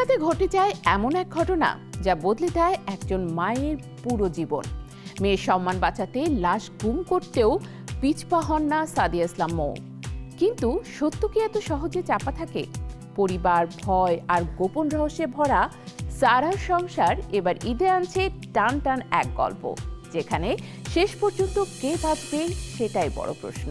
সাথে ঘটে যায় এমন এক ঘটনা যা বদলে দেয় একজন মায়ের পুরো জীবন। মেয়ের সম্মান বাঁচাতে লাশ গুম করতেও পিছপা হন না সাদিয়া ইসলাম মৌ। কিন্তু সত্য কি এত সহজে চাপা থাকে? পরিবার, ভয় আর গোপন রহস্যে ভরা সারার সংসার এবার ঈদে আনছে টান টান এক গল্প, যেখানে শেষ পর্যন্ত কে বাঁচবে সেটাই বড় প্রশ্ন।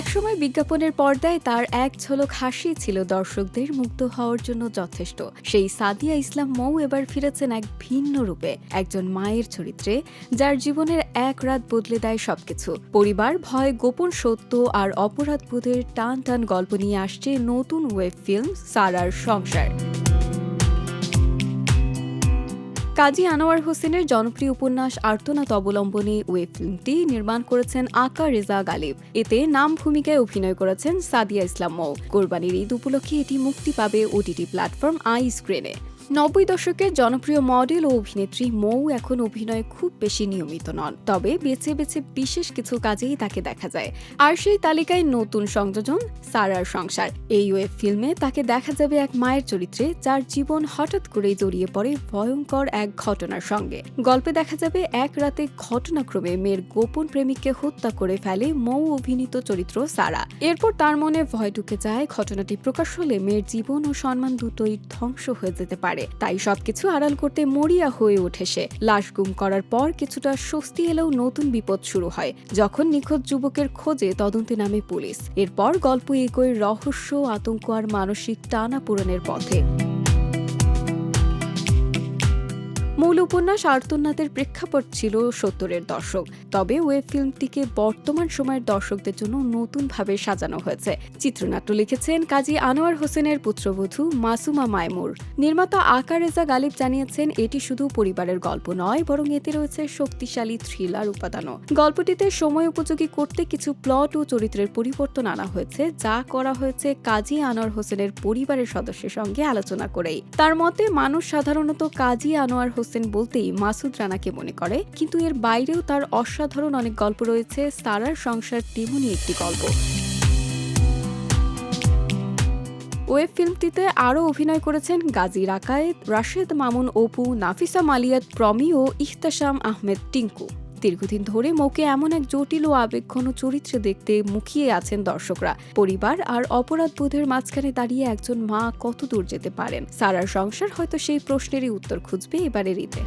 একসময় বিজ্ঞাপনের পর্দায় তার এক ঝলক হাসি ছিল দর্শকদের মুগ্ধ হওয়ার জন্য যথেষ্ট। সেই সাদিয়া ইসলাম মৌ এবার ফিরেছেন এক ভিন্ন রূপে, একজন মায়ের চরিত্রে, যার জীবনের এক রাত বদলে দেয় সবকিছু। পরিবার, ভয়, গোপন সত্য আর অপরাধবোধের টান টান গল্প নিয়ে আসছে নতুন ওয়েব ফিল্ম সারার সংসার। কাজী আনোয়ার হোসেনের জনপ্রিয় উপন্যাস আর্তনাদ অবলম্বনে ওয়েব ফিল্মটি নির্মাণ করেছেন আকা রেজা গালিব। এতে নাম ভূমিকায় অভিনয় করেছেন সাদিয়া ইসলাম মৌ। কোরবানির ঈদ উপলক্ষে এটি মুক্তি পাবে ওটিটি প্ল্যাটফর্ম আই স্ক্রিনে। 90 দশকের জনপ্রিয় মডেল ও অভিনেত্রী মৌ এখন অভিনয়ে খুব বেশি নিয়মিত নন, তবে বেছে বেছে বিশেষ কিছু কাজেই তাকে দেখা যায়। আর সেই তালিকায় নতুন সংযোজন সারার সংসার। এই ওয়েব ফিল্মে তাকে দেখা যাবে এক মায়ের চরিত্রে, যার জীবন হঠাৎ করেই জড়িয়ে পড়ে ভয়ঙ্কর এক ঘটনার সঙ্গে। গল্পে দেখা যাবে এক রাতে ঘটনাক্রমে মেয়ের গোপন প্রেমিককে হত্যা করে ফেলে মৌ অভিনীত চরিত্র সারা। এরপর তার মনে ভয় ঢুকে যায়, ঘটনাটি প্রকাশ হলে মেয়ের জীবন ও সম্মান দুটোই ধ্বংস হয়ে যেতে পারে। তাই সবকিছু আড়াল করতে মরিয়া হয়ে ওঠে সে। লাশ গুম করার পর কিছুটা স্বস্তি এলেও নতুন বিপদ শুরু হয়, যখন নিখোঁজ যুবকের খোঁজে তদন্তে নামে পুলিশ। এরপর গল্প এগোয় রহস্য, আতঙ্ক আর মানসিক টানাপোড়েনের পথে। মূল উপন্যাস আর্তনাদের প্রেক্ষাপট ছিল 70-এর দশক, তবে ওয়েব ফিল্মটিকে বর্তমান সময়ের দর্শকদের জন্য নতুনভাবে সাজানো হয়েছে। চিত্রনাট্য লিখেছেন কাজী আনোয়ার হোসেনের পুত্রবধূ মাসুমা মাইমুর। নির্মাতা আকা রেজা গালিব জানিয়েছেন, এটি শুধু পরিবারের গল্প নয়, বরং এতে রয়েছে শক্তিশালী থ্রিলার উপাদানও। গল্পটিতে সময় উপযোগী করতে কিছু প্লট ও চরিত্রের পরিবর্তন আনা হয়েছে, যা করা হয়েছে কাজী আনোয়ার হোসেনের পরিবারের সদস্যের সঙ্গে আলোচনা করেই। তার মতে, মানুষ সাধারণত কাজী আনোয়ার হোসেন বলতেই মাসুদ রানাকে মনে করে, কিন্তু এর বাইরেও তার অসাধারণ অনেক গল্প রয়েছে। সারার সংসার তেমনই একটি গল্প। ওয়েব ফিল্মটিতে আরও অভিনয় করেছেন গাজী রাকায়েত, রাশেদ মামুন অপু, নাফিসা মালিয়াত প্রমি ও ইহতাশাম আহমেদ টিঙ্কু। দীর্ঘদিন ধরে মৌকে এমন এক জটিল ও আবেগঘন চরিত্রে দেখতে মুখিয়ে আছেন দর্শকরা। পরিবার আর অপরাধবোধের মাঝখানে দাঁড়িয়ে একজন মা কত দূর যেতে পারেন? সারার সংসার হয়তো সেই প্রশ্নেরই উত্তর খুঁজবে এবারের ঈদে।